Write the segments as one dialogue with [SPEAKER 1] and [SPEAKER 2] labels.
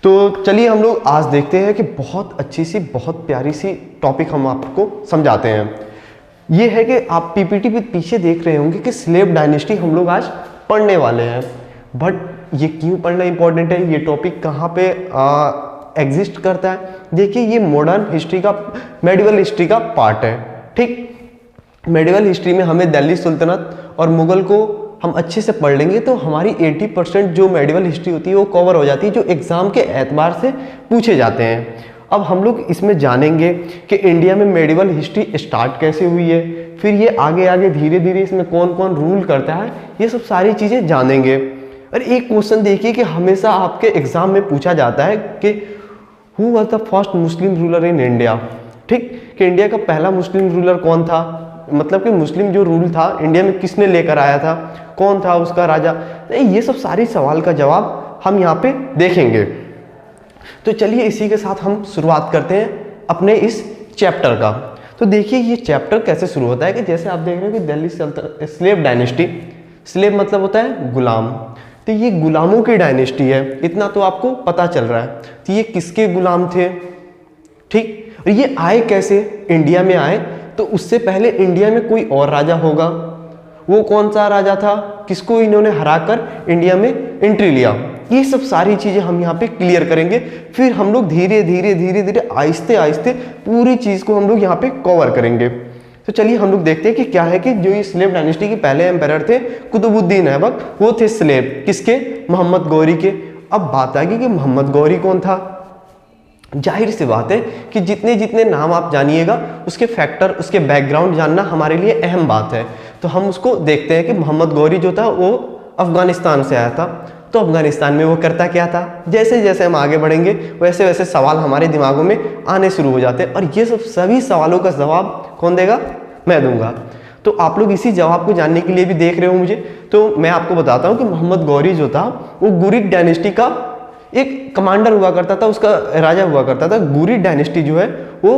[SPEAKER 1] तो चलिए हम लोग आज देखते हैं कि बहुत अच्छी सी बहुत प्यारी सी टॉपिक हम आपको समझाते हैं। ये है कि आप पीपीटी पे पीछे देख रहे होंगे कि स्लेव डायनेस्टी हम लोग आज पढ़ने वाले हैं। बट ये क्यों पढ़ना इंपॉर्टेंट है, ये टॉपिक कहाँ पे एग्जिस्ट करता है? देखिए ये मॉडर्न हिस्ट्री का, मेडिवल हिस्ट्री का पार्ट है। ठीक, मेडिवल हिस्ट्री में हमें दिल्ली सुल्तनत और मुगल को हम अच्छे से पढ़ लेंगे तो हमारी 80% जो मेडिवल हिस्ट्री होती है वो कवर हो जाती है, जो एग्जाम के एतबार से पूछे जाते हैं। अब हम लोग इसमें जानेंगे कि इंडिया में मेडिवल हिस्ट्री स्टार्ट कैसे हुई है, फिर ये आगे आगे धीरे धीरे इसमें कौन कौन रूल करता है, ये सब सारी चीज़ें जानेंगे। और एक क्वेश्चन देखिए कि हमेशा आपके एग्जाम में पूछा जाता है कि who was the first Muslim ruler in India. ठीक, कि इंडिया का पहला मुस्लिम रूलर कौन था, मतलब कि मुस्लिम जो रूल था इंडिया में किसने लेकर आया था, कौन था उसका राजा। तो ये सब सारी सवाल का जवाब हम यहाँ पे देखेंगे। तो चलिए इसी के साथ हम शुरुआत करते हैं अपने इस चैप्टर का। तो देखिए ये चैप्टर कैसे शुरू होता है कि जैसे आप देख रहे हो कि दिल्ली स्लेव डायनेस्टी, स्लेव मतलब होता है गुलाम, तो ये गुलामों की डायनेस्टी है, इतना तो आपको पता चल रहा है। तो ये किसके गुलाम थे? ठीक, और ये आए कैसे इंडिया में आए? तो उससे पहले इंडिया में कोई और राजा होगा, वो कौन सा राजा था, किसको इन्होंने हराकर इंडिया में एंट्री लिया, ये सब सारी चीजें हम यहाँ पे क्लियर करेंगे। फिर हम लोग धीरे धीरे धीरे धीरे आहिस्ते आहिस्ते पूरी चीज को हम लोग यहाँ पे कवर करेंगे। तो चलिए हम लोग देखते हैं कि क्या है कि जो ये स्लेव डायनेस्टी के पहले एम्पायर थे कुतुबुद्दीन ऐबक, वो थे स्लेव किसके? मोहम्मद गौरी के। अब बात आ गई कि मोहम्मद गौरी कौन था। जाहिर सी बात है कि जितने जितने नाम आप जानिएगा उसके फैक्टर, उसके बैकग्राउंड जानना हमारे लिए अहम बात है। तो हम उसको देखते हैं कि मोहम्मद गौरी जो था वो अफगानिस्तान से आया था। तो अफगानिस्तान में वो करता क्या था? जैसे जैसे हम आगे बढ़ेंगे वैसे वैसे सवाल हमारे दिमागों में आने शुरू हो जाते हैं, और ये सब सभी सवालों का जवाब कौन देगा? मैं दूंगा। तो आप लोग इसी जवाब को जानने के लिए भी देख रहे हो मुझे, तो मैं आपको बताता हूँ कि मोहम्मद गौरी जो था वो गुरिद डायनेस्टी का एक कमांडर हुआ करता था, उसका राजा हुआ करता था। गुरिद डायनेस्टी जो है वो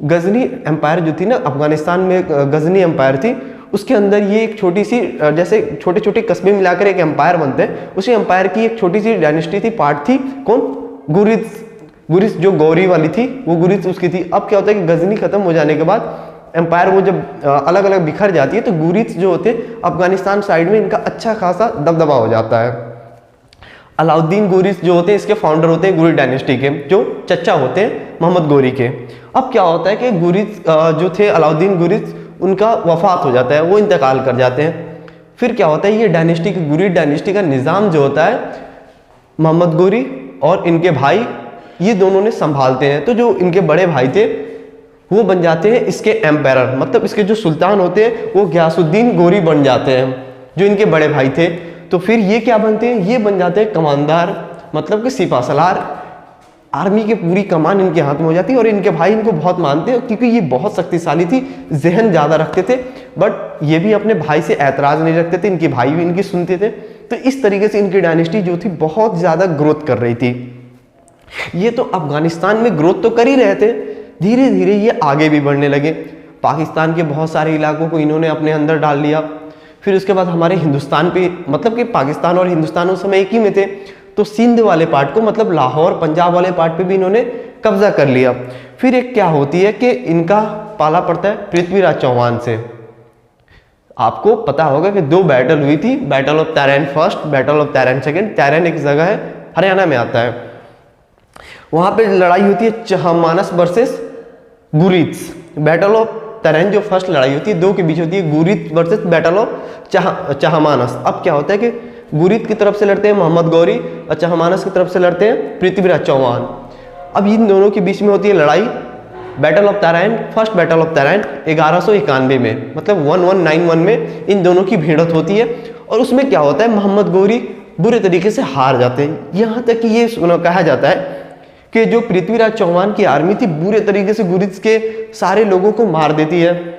[SPEAKER 1] गजनी एम्पायर जो थी ना, अफगानिस्तान में गजनी एम्पायर थी, उसके अंदर ये एक छोटी सी, जैसे छोटे छोटे कस्बे मिलाकर एक एम्पायर बनते हैं, उसी एम्पायर की एक छोटी सी डायनेस्टी थी, पार्ट थी कौन? गुरिद। गुरिद जो गौरी वाली थी वो गुरिद उसकी थी। अब क्या होता है कि गजनी खत्म हो जाने के बाद एम्पायर वो जब अलग अलग बिखर जाती है तो गुरिद जो होते हैं अफगानिस्तान साइड में इनका अच्छा खासा दबदबा हो जाता है। अलाउद्दीन गुरिद जो होते हैं इसके फाउंडर होते हैं गुरिद डायनेस्टी के, जो चचा होते हैं मोहम्मद गौरी के। अब क्या होता है कि गुरिद जो थे अलाउद्दीन गुरिद, उनका वफात हो जाता है, वो इंतकाल कर जाते हैं। फिर क्या होता है, ये डायनेस्टी की गुरिद डायनेस्टी का निज़ाम जो होता है मोहम्मद गौरी और इनके भाई ये दोनों ने संभालते हैं। तो जो इनके बड़े भाई थे वो बन जाते हैं इसके एम्पायर, मतलब इसके जो सुल्तान होते हैं वो गयासुद्दीन गौरी बन जाते हैं, जो इनके बड़े भाई थे। तो फिर ये क्या बनते हैं? ये बन जाते हैं कमानदार, मतलब कि सिपासलार। आर्मी की पूरी कमान इनके हाथ में हो जाती है, और इनके भाई इनको बहुत मानते हैं क्योंकि ये बहुत शक्तिशाली थी, जहन ज़्यादा रखते थे। बट ये भी अपने भाई से ऐतराज़ नहीं रखते थे, इनके भाई भी इनकी सुनते थे। तो इस तरीके से इनकी डायनेस्टी जो थी बहुत ज़्यादा ग्रोथ कर रही थी। ये तो अफगानिस्तान में ग्रोथ तो कर ही रहे थे, धीरे धीरे ये आगे भी बढ़ने लगे। पाकिस्तान के बहुत सारे इलाकों को इन्होंने अपने अंदर डाल लिया। फिर उसके बाद हमारे हिंदुस्तान पे, मतलब कि पाकिस्तान और हिंदुस्तान उस समय एक ही में थे, तो सिंध वाले पार्ट को, मतलब लाहौर पंजाब वाले पार्ट पे भी इन्होंने कब्जा कर लिया। फिर एक क्या होती है कि इनका पाला पड़ता है पृथ्वीराज चौहान से। आपको पता होगा कि 2 बैटल हुई थी, battle of Tarain first, battle of Tarain second. Tarain एक जगह है हरियाणा में आता है, वहां पे लड़ाई होती है चहमानस वर्सेस गुरिद। बैटल ऑफ तैरैन जो फर्स्ट लड़ाई होती है, 2 के बीच होती है, गुरिद वर्सेस बैटल ऑफ चहमानस। अब क्या होता है कि गुरिद की तरफ से लड़ते हैं मोहम्मद गौरी और चहमानस की तरफ से लड़ते हैं पृथ्वीराज चौहान। अब इन दोनों के बीच में होती है लड़ाई, battle of Tarain, first battle of Tarain 1191 में, मतलब 1191 में इन दोनों की भिड़ंत होती है। और उसमें क्या होता है, मोहम्मद गौरी बुरे तरीके से हार जाते हैं। यहाँ तक कि ये कहा जाता है कि जो पृथ्वीराज चौहान की आर्मी थी बुरे तरीके से गुरिद के सारे लोगों को मार देती है,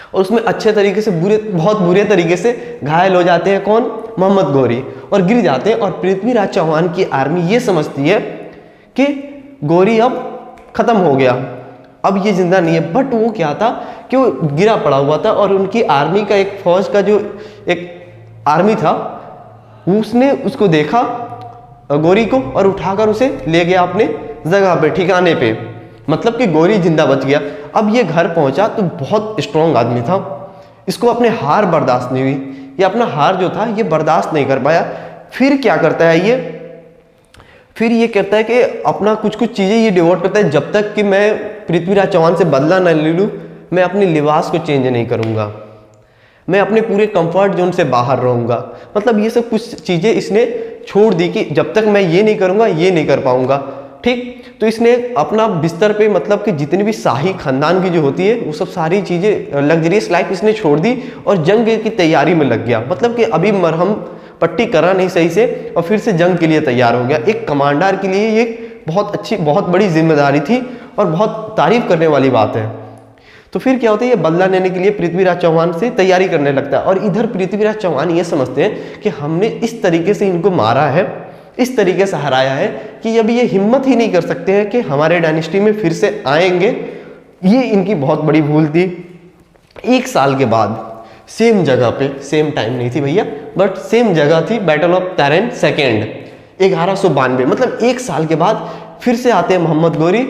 [SPEAKER 1] और उसमें अच्छे तरीके से बहुत बुरे तरीके से घायल हो जाते हैं कौन? मोहम्मद गौरी, और गिर जाते हैं। और पृथ्वीराज चौहान की आर्मी ये समझती है कि गौरी अब खत्म हो गया, अब ये जिंदा नहीं है। बट वो क्या था कि वो गिरा पड़ा हुआ था, और उनकी आर्मी का एक फौज का जो एक आर्मी था उसने उसको देखा गौरी को और उठाकर उसे ले गया अपने जगह पे, ठिकाने पे, मतलब कि गौरी जिंदा बच गया। अब ये घर पहुंचा तो बहुत स्ट्रॉन्ग आदमी था, इसको अपने हार बर्दाश्त नहीं हुई, ये अपना हार जो था ये बर्दाश्त नहीं कर पाया। फिर क्या करता है ये, फिर ये कहता है कि अपना कुछ कुछ चीज़ें ये डिवोट करता है, जब तक कि मैं पृथ्वीराज चौहान से बदला न ले लूँ मैं अपने लिबास को चेंज नहीं करूँगा, मैं अपने पूरे कंफर्ट जोन से बाहर रहूँगा। मतलब ये सब कुछ चीज़ें इसने छोड़ दी कि जब तक मैं ये नहीं करूँगा ये नहीं कर पाऊँगा। ठीक, तो इसने अपना बिस्तर पे मतलब कि जितनी भी शाही खानदान की जो होती है वो सब सारी चीज़ें लग्जरियस लाइफ इसने छोड़ दी और जंग की तैयारी में लग गया। मतलब कि अभी मरहम पट्टी करा नहीं सही से और फिर से जंग के लिए तैयार हो गया। एक कमांडर के लिए ये बहुत अच्छी बहुत बड़ी जिम्मेदारी थी और बहुत तारीफ करने वाली बात है। तो फिर क्या होता है, ये बदला लेने के लिए पृथ्वीराज चौहान से तैयारी करने लगता है। और इधर पृथ्वीराज चौहान ये समझते हैं कि हमने इस तरीके से इनको मारा है, इस तरीके से हराया है कि अभी ये हिम्मत ही नहीं कर सकते हैं कि हमारे डायनेस्टी में फिर से आएंगे। ये इनकी बहुत बड़ी भूल थी। एक साल के बाद सेम जगह पे, सेम टाइम नहीं थी भैया बट सेम जगह थी, बैटल ऑफ तैरेन सेकेंड 1192, मतलब एक साल के बाद फिर से आते हैं मोहम्मद गौरी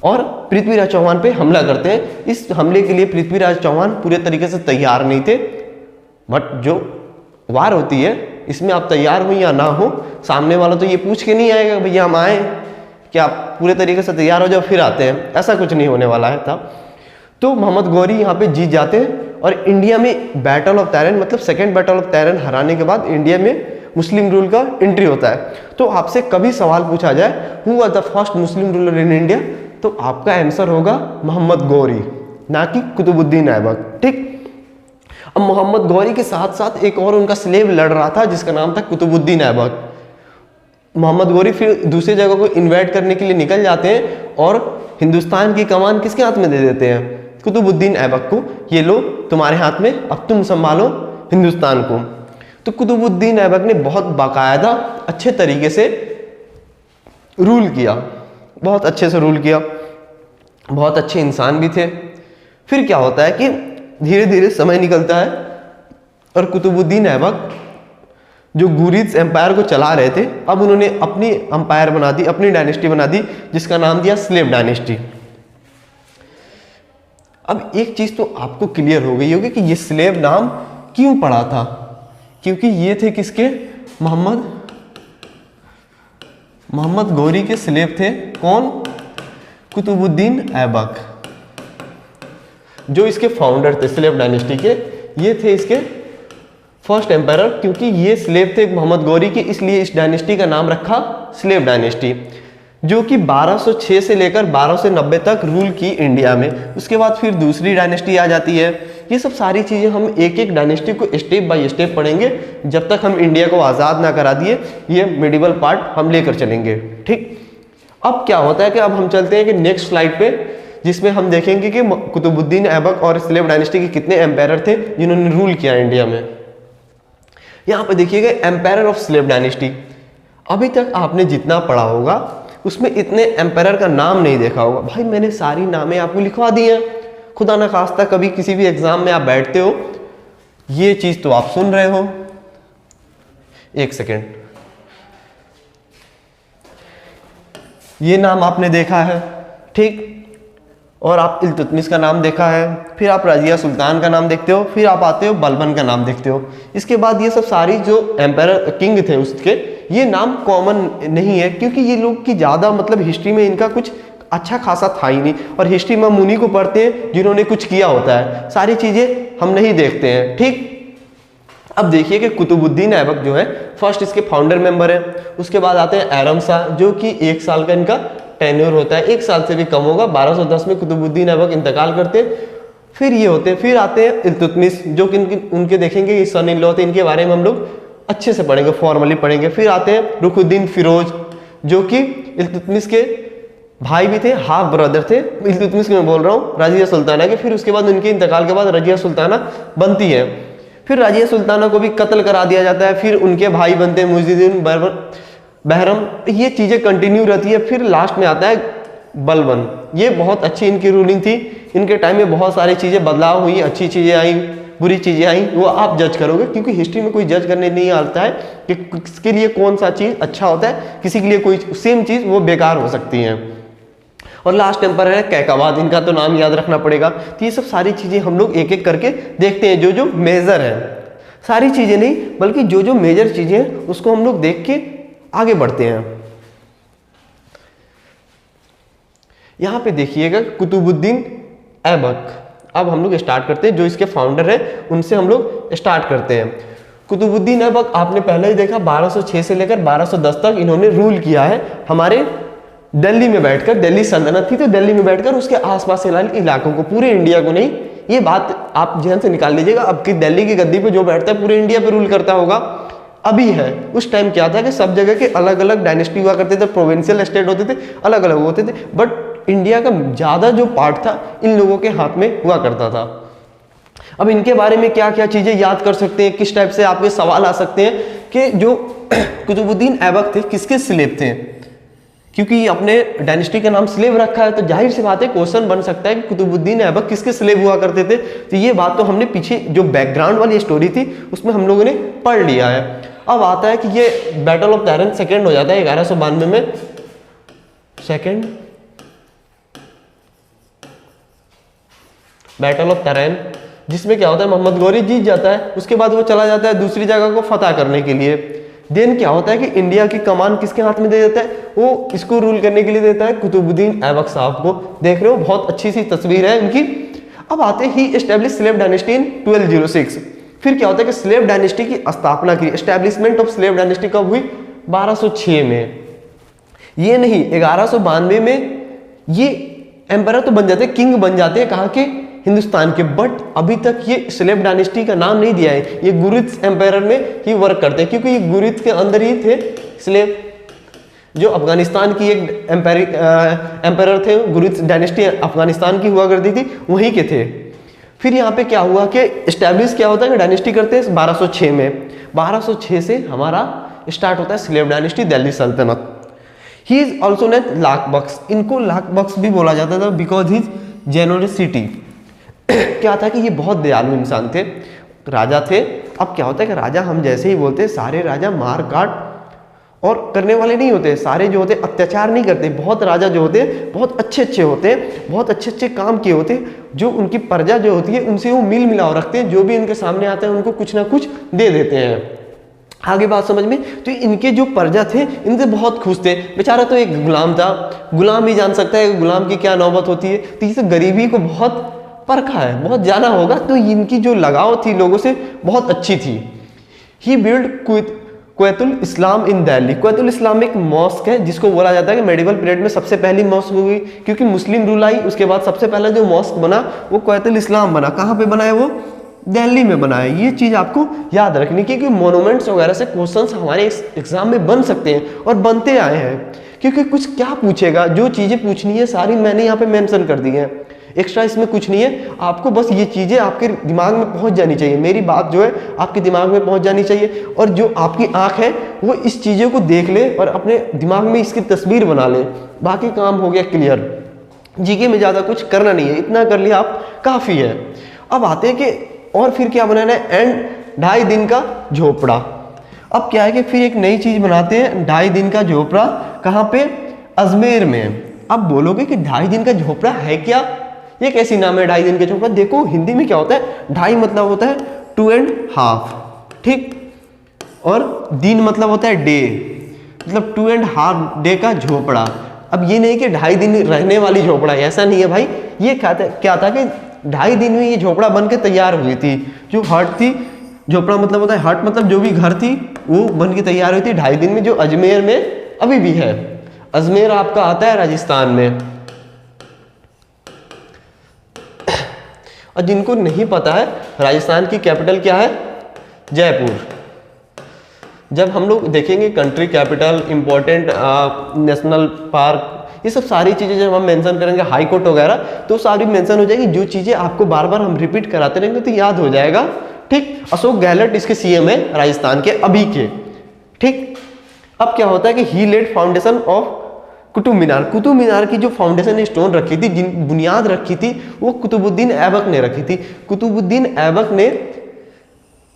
[SPEAKER 1] और पृथ्वीराज चौहान पे हमला करते हैं। इस हमले के लिए पृथ्वीराज चौहान पूरे तरीके से तैयार नहीं थे, बट जो वार होती है इसमें आप तैयार हो या ना हो, सामने वाला तो ये पूछ के नहीं आएगा भैया हम आए, कि आप पूरे तरीके से तैयार हो जाओ फिर आते हैं, ऐसा कुछ नहीं होने वाला है था। तो मोहम्मद गौरी यहाँ पे जीत जाते हैं और इंडिया में बैटल ऑफ तैरेन मतलब सेकेंड बैटल ऑफ तैरेन हराने के बाद इंडिया में मुस्लिम रूल का एंट्री होता है। तो आपसे कभी सवाल पूछा जाए who was the first Muslim ruler in India, तो आपका आंसर होगा मोहम्मद गौरी, ना कि कुतुबुद्दीन ऐबक। ठीक, अब मोहम्मद गौरी के साथ साथ एक और उनका स्लेव लड़ रहा था जिसका नाम था कुतुबुद्दीन ऐबक। मोहम्मद गौरी फिर दूसरी जगह को इन्वाइट करने के लिए निकल जाते हैं और हिंदुस्तान की कमान किसके हाथ में दे देते हैं, कुतुबुद्दीन ऐबक को, ये लो तुम्हारे हाथ में, अब तुम संभालो हिंदुस्तान को। तो कुतुबुद्दीन ऐबक ने बहुत बाकायदा अच्छे तरीके से रूल किया, बहुत अच्छे से रूल किया, बहुत अच्छे इंसान भी थे। फिर क्या होता है कि धीरे धीरे समय निकलता है और कुतुबुद्दीन ऐबक जो गुरिद एम्पायर को चला रहे थे, अब उन्होंने अपनी एम्पायर बना दी, अपनी डायनेस्टी बना दी जिसका नाम दिया स्लेव डायनेस्टी। अब एक चीज तो आपको क्लियर हो गई होगी कि ये स्लेव नाम क्यों पड़ा था, क्योंकि ये थे किसके, मोहम्मद गौरी के स्लेव थे। कौन, कुतुबुद्दीन ऐबक, जो इसके फाउंडर थे स्लेव डायनेस्टी के, ये थे इसके फर्स्ट एम्पायर। क्योंकि ये स्लेव थे मोहम्मद गौरी के, इसलिए इस डायनेस्टी का नाम रखा स्लेव डायनेस्टी, जो कि 1206 से लेकर 1290 तक रूल की इंडिया में। उसके बाद फिर दूसरी डायनेस्टी आ जाती है। ये सब सारी चीज़ें हम एक एक डायनेस्टी को स्टेप बाय स्टेप पढ़ेंगे जब तक हम इंडिया को आज़ाद ना करा दिए, ये मिडिवल पार्ट हम लेकर चलेंगे। ठीक, अब क्या होता है कि अब हम चलते हैं कि नेक्स्ट स्लाइड पे, जिसमें हम देखेंगे कि कुतुबुद्दीन ऐबक और स्लेव डायनेस्टी के कितने एम्पायर थे जिन्होंने रूल किया इंडिया में। यहाँ पे देखिएगा एम्पायर ऑफ स्लेव डायनेस्टी। अभी तक आपने जितना पढ़ा होगा उसमें इतने एम्पायर का नाम नहीं देखा होगा। भाई मैंने सारी नामें आपको लिखवा दी हैं, खुदा ना खास्ता कभी किसी भी एग्जाम में आप बैठते हो, ये चीज तो आप सुन रहे हो। एक सेकेंड, ये नाम आपने देखा है, ठीक, और आप इल्तुतमिश का नाम देखा है, फिर आप रजिया सुल्तान का नाम देखते हो, फिर आप आते हो बलबन का नाम देखते हो। इसके बाद ये सब सारी जो एम्पायर किंग थे उसके, ये नाम कॉमन नहीं है क्योंकि ये लोग की ज़्यादा मतलब हिस्ट्री में इनका कुछ अच्छा खासा था ही नहीं, और हिस्ट्री में मुनि को पढ़ते हैं जिन्होंने कुछ किया होता है, सारी चीज़ें हम नहीं देखते हैं। ठीक, अब देखिए कि कुतुबुद्दीन ऐबक जो है फर्स्ट इसके फाउंडर मेंबर है। उसके बाद आते हैं आरम शाह, जो कि 1 साल का इनका टेन्योर होता है, 1 साल से भी कम होगा। 1210 में कुतुबुद्दीन ऐबक इंतकाल करते हैं। फिर ये होते हैं, फिर आते हैं इल्तुतमिश, जो कि उनके देखेंगे ये सन इन लॉ थे, इनके बारे में हम लोग अच्छे से पढ़ेंगे, फॉर्मली पढ़ेंगे। फिर आते हैं रुखुद्दीन फिरोज, जो कि इल्तुतमिश के भाई भी थे, हाफ ब्रदर थे। इल्तुतमिश की मैं बोल रहा हूँ, रजिया सुल्ताना के। फिर उसके बाद उनके इंतकाल के बाद रजिया सुल्ताना बनती है। फिर रजिया सुल्ताना को भी कत्ल करा दिया जाता है। फिर उनके भाई बनते हैं मुइज़ुद्दीन बहरम। ये चीज़ें कंटिन्यू रहती है। फिर लास्ट में आता है बलबन। ये बहुत अच्छी इनकी रूलिंग थी, इनके टाइम में बहुत सारी चीज़ें बदलाव हुई, अच्छी चीज़ें आई। बुरी चीजें आई, वो आप जज करोगे, क्योंकि हिस्ट्री में कोई जज करने नहीं आता है कि किसके लिए कौन सा चीज अच्छा होता है, किसी के लिए कोई सेम चीज वो बेकार हो सकती है। और लास्ट एम्पर है कैकाबाद, इनका तो नाम याद रखना पड़ेगा। तो ये सब सारी चीजें हम लोग एक एक करके देखते हैं, जो जो मेजर है, सारी चीजें नहीं बल्कि जो जो मेजर चीजें हैं उसको हम लोग देख के आगे बढ़ते हैं। यहां पे देखिएगा कुतुबुद्दीन ऐबक। अब हम लोग स्टार्ट करते हैं, जो इसके फाउंडर है उनसे हम लोग स्टार्ट करते हैं। कुतुबुद्दीन ऐबक आपने पहले ही देखा 1206 से लेकर 1210 तक इन्होंने रूल किया है हमारे दिल्ली में बैठकर। दिल्ली सल्तनत थी तो दिल्ली में बैठकर उसके आसपास इलाकों को, पूरे इंडिया को नहीं, ये बात आप ध्यान से निकाल लीजिएगा। अब कि दिल्ली की गद्दी पे जो बैठता है पूरे इंडिया पे रूल करता होगा, अभी है। उस टाइम क्या था कि सब जगह के अलग अलग डायनेस्टी हुआ करते थे, प्रोविंशियल स्टेट होते थे, अलग अलग होते थे, बट इंडिया का ज्यादा जो पार्ट था इन लोगों के हाथ में हुआ करता था। अब इनके बारे में क्या क्या चीजें याद कर सकते हैं, किस टाइप से आपके सवाल आ सकते हैं कि जो कुतुबुद्दीन ऐबक थे किसके स्लेव थे, क्योंकि अपने डायनेस्टी का नाम स्लेव रखा है तो जाहिर सी बात है क्वेश्चन बन सकता है कि कुतुबुद्दीन ऐबक किसके स्लेव हुआ करते थे। तो ये बात तो हमने पीछे जो बैकग्राउंड वाली स्टोरी थी उसमें हम लोगों ने पढ़ लिया है। अब आता है कि ये बैटल ऑफ तहरीन सेकेंड हो जाता है 1192 में, सेकेंड बैटल ऑफ तहरीन, जिसमें क्या होता है मोहम्मद गौरी जीत जाता है। उसके बाद वो चला जाता है दूसरी जगह को फतह करने के लिए। देन क्या होता है कि इंडिया की कमान किसके हाथ में दे देता है, वो इसको रूल करने के लिए देता है कुतुबुद्दीन ऐबक साहब को। देख रहे हो बहुत अच्छी सी तस्वीर है इनकी। अब आते ही एस्टेब्लिश स्लेव डायनेस्टी इन 1206। फिर क्या होता है कि स्लेव डायनेस्टी की स्थापना की, एस्टेब्लिशमेंट ऑफ स्लेव डायनेस्टी कब हुई, 1206 में। ये नहीं 1192 में ये एम्परर तो बन जाते, किंग बन जाते हैं कहाँ के, हिंदुस्तान के। बट अभी तक ये स्लेव डायनेस्टी का नाम नहीं दिया है, ये गुरिद एम्पायर में ही वर्क करते हैं, क्योंकि ये गुरिद के अंदर ही थे स्लेव। जो अफगानिस्तान की एक एम्पायर थे, गुरिद डायनेस्टी अफगानिस्तान की हुआ करती थी, वहीं के थे। फिर यहाँ पे क्या हुआ कि एस्टैब्लिश क्या होता है कि डायनेस्टी करते हैं 1206 में। 1206 से हमारा स्टार्ट होता है slave dynasty Delhi Sultanat. He is also name Lakh Bakhsh, इनको लाख बख्श भी बोला जाता था बिकॉज हिज जेनरसिटी। क्या था कि ये बहुत दयालु इंसान थे, राजा थे। अब क्या होता है कि राजा हम जैसे ही बोलते हैं, सारे राजा मार काट और करने वाले नहीं होते, सारे जो होते अत्याचार नहीं करते। बहुत राजा जो होते हैं बहुत अच्छे होते हैं, बहुत अच्छे काम किए होते हैं, जो उनकी प्रजा जो होती है उनसे वो मिल मिलाव रखते हैं, जो भी इनके सामने आता है उनको कुछ ना कुछ दे देते हैं। आगे बात समझ में, तो इनके जो प्रजा थे इनसे बहुत खुश थे। बेचारा तो एक गुलाम था, गुलाम ही जान सकता है गुलाम की क्या नौबत होती है। तो इसे गरीबी को बहुत परखा है, बहुत जाना होगा, तो इनकी जो लगाव थी लोगों से बहुत अच्छी थी। ही बिल्ड क्वैतुल इस्लाम इन दिल्ली। क्वैतुल इस्लाम एक मॉस्क है जिसको बोला जाता है कि मेडिवल पीरियड में सबसे पहली मॉस्क हुई, क्योंकि मुस्लिम रूल आई उसके बाद सबसे पहला जो मॉस्क बना वो क्वैतुल इस्लाम बना। कहाँ पे बना है वो, दिल्ली में बना है। ये चीज आपको याद रखनी, क्योंकि मोनूमेंट्स वगैरह से क्वेश्चंस हमारे एग्जाम में बन सकते हैं और बनते आए हैं। क्योंकि कुछ क्या पूछेगा, जो चीजें पूछनी है सारी मैंने यहाँ पे मेंशन कर दी है, एक्स्ट्रा इसमें कुछ नहीं है। आपको बस ये चीजें आपके दिमाग में पहुंच जानी चाहिए, मेरी बात जो है आपके दिमाग में पहुंच जानी चाहिए, और जो आपकी आंख है वो इस चीजों को देख ले और अपने दिमाग में इसकी तस्वीर बना ले, बाकी काम हो गया क्लियर। जीके में ज्यादा कुछ करना नहीं है, इतना कर लिया आप काफी है। अब आते हैं कि और फिर क्या बनाना है, एंड 2.5 दिन का झोपड़ा। अब क्या है कि फिर एक नई चीज बनाते हैं, 2.5 दिन का झोपड़ा। कहाँ पे, अजमेर में। अब बोलोगे कि 2.5 दिन का झोपड़ा है क्या, ये कैसी नाम है 2.5 दिन का झोपड़ा। देखो हिंदी में क्या होता है, 2.5 मतलब होता है 2.5, ठीक, और दिन मतलब होता है डे, मतलब 2.5 डे का झोपड़ा। अब ये नहीं कि 2.5 दिन रहने वाली झोपड़ा, ऐसा नहीं है भाई। ये क्या था कि 2.5 दिन में ये झोपड़ा बन के तैयार हुई थी। जो हट थी, झोपड़ा मतलब होता है हट, मतलब जो भी घर थी वो बन के तैयार हुई थी 2.5 दिन में, जो अजमेर में अभी भी है। अजमेर आपका आता है राजस्थान में। और जिनको नहीं पता है, राजस्थान की कैपिटल क्या है, जयपुर। जब हम लोग देखेंगे country capital, important national park, ये सब सारी चीजें जब हम मेंशन करेंगे, हाई कोर्ट वगैरह, तो सारी मेंशन हो जाएगी। जो चीजें आपको बार बार हम रिपीट कराते रहेंगे तो याद हो जाएगा, ठीक। अशोक गहलोत इसके सीएम है राजस्थान के अभी के, ठीक। अब क्या होता है कि ही lead foundation of Qutub Minar की जो फाउंडेशन स्टोन रखी थी, जिन बुनियाद रखी थी, वो कुतुबुद्दीन ऐबक ने रखी थी। कुतुबुद्दीन ऐबक ने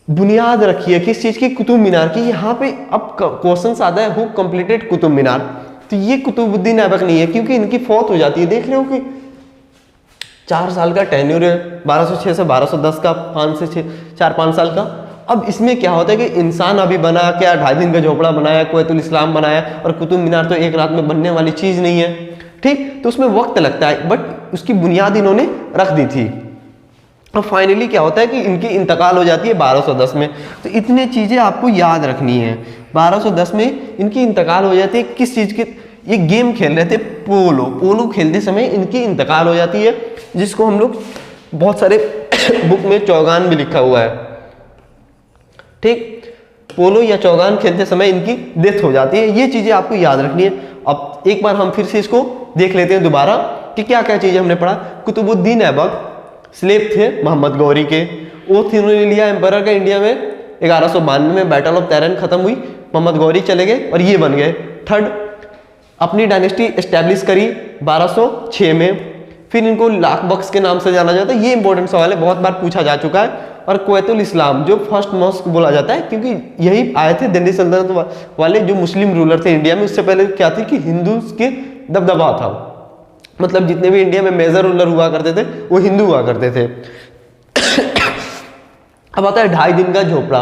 [SPEAKER 1] बुनियाद रखी है किस चीज की? कुतुब मीनार की। यहाँ पे अब क्वेश्चन आता है, हु कंप्लीटेड कुतुब मीनार? तो ये कुतुबुद्दीन ऐबक नहीं है, क्योंकि इनकी फौत हो जाती है। देख रहे हो कि 4 साल का टेन्योर है, 1206 से 1210 का, 5 से 4-5 साल का। अब इसमें क्या होता है कि इंसान अभी बना क्या, 2.5 दिन का झोपड़ा बनाया, कुवैतुल इस्लाम बनाया, और कुतुब मीनार तो एक रात में बनने वाली चीज नहीं है, ठीक? तो उसमें वक्त लगता है, बट उसकी बुनियाद इन्होंने रख दी थी। और फाइनली क्या होता है कि इनकी इंतकाल हो जाती है 1210 में। तो इतनी चीजें आपको याद रखनी है। 1210 में इनकी इंतकाल हो जाती है। किस चीज की? ये गेम खेल रहे थे, पोलो खेलते समय इनकी इंतकाल हो जाती है, जिसको हम लोग बहुत सारे बुक में चौगान भी लिखा हुआ है, ठीक? पोलो या चौगान खेलते समय इनकी डेथ हो जाती है। ये चीजें आपको याद रखनी है। अब एक बार हम फिर से इसको देख लेते हैं दोबारा कि क्या क्या चीजें हमने पढ़ा। कुतुबुद्दीन ऐबक स्लेव थे मोहम्मद गौरी के, ओथ इन्होंने लिया एम्परर का इंडिया में। 1192 में बैटल ऑफ तैरन खत्म हुई, मोहम्मद गौरी चले गए और ये बन गए। थर्ड, अपनी डायनेस्टी एस्टैब्लिश करी 1206 में। फिर इनको लाख बख्श के नाम से जाना जाता है। ये इंपॉर्टेंट सवाल है, बहुत बार पूछा जा चुका है। और कुवैतुल इस्लाम जो फर्स्ट मॉस्क बोला जाता है, क्योंकि यही आए थे दिल्ली सल्तनत वाले जो मुस्लिम रूलर थे इंडिया में। उससे पहले क्या थी कि हिंदू के दबदबा था, मतलब जितने भी इंडिया में मेजर रूलर हुआ करते थे वो हिंदू हुआ करते थे। अब आता है 2.5 दिन का झोपड़ा।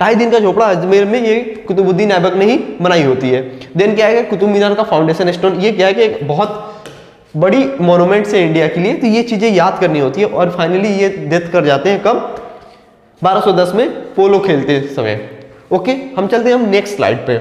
[SPEAKER 1] 2.5 दिन का झोपड़ा अजमेर में ये कुतुबुद्दीन ऐबक ने ही बनाई होती है। देन क्या है, कुतुब मीनार का फाउंडेशन स्टोन। ये क्या है कि एक बहुत बड़ी मोनूमेंट्स है इंडिया के लिए, तो ये चीजें याद करनी होती है। और फाइनली ये डेथ कर जाते हैं कब? 1210 में पोलो खेलते समय। ओके, हम चलते हैं हम नेक्स्ट स्लाइड पे।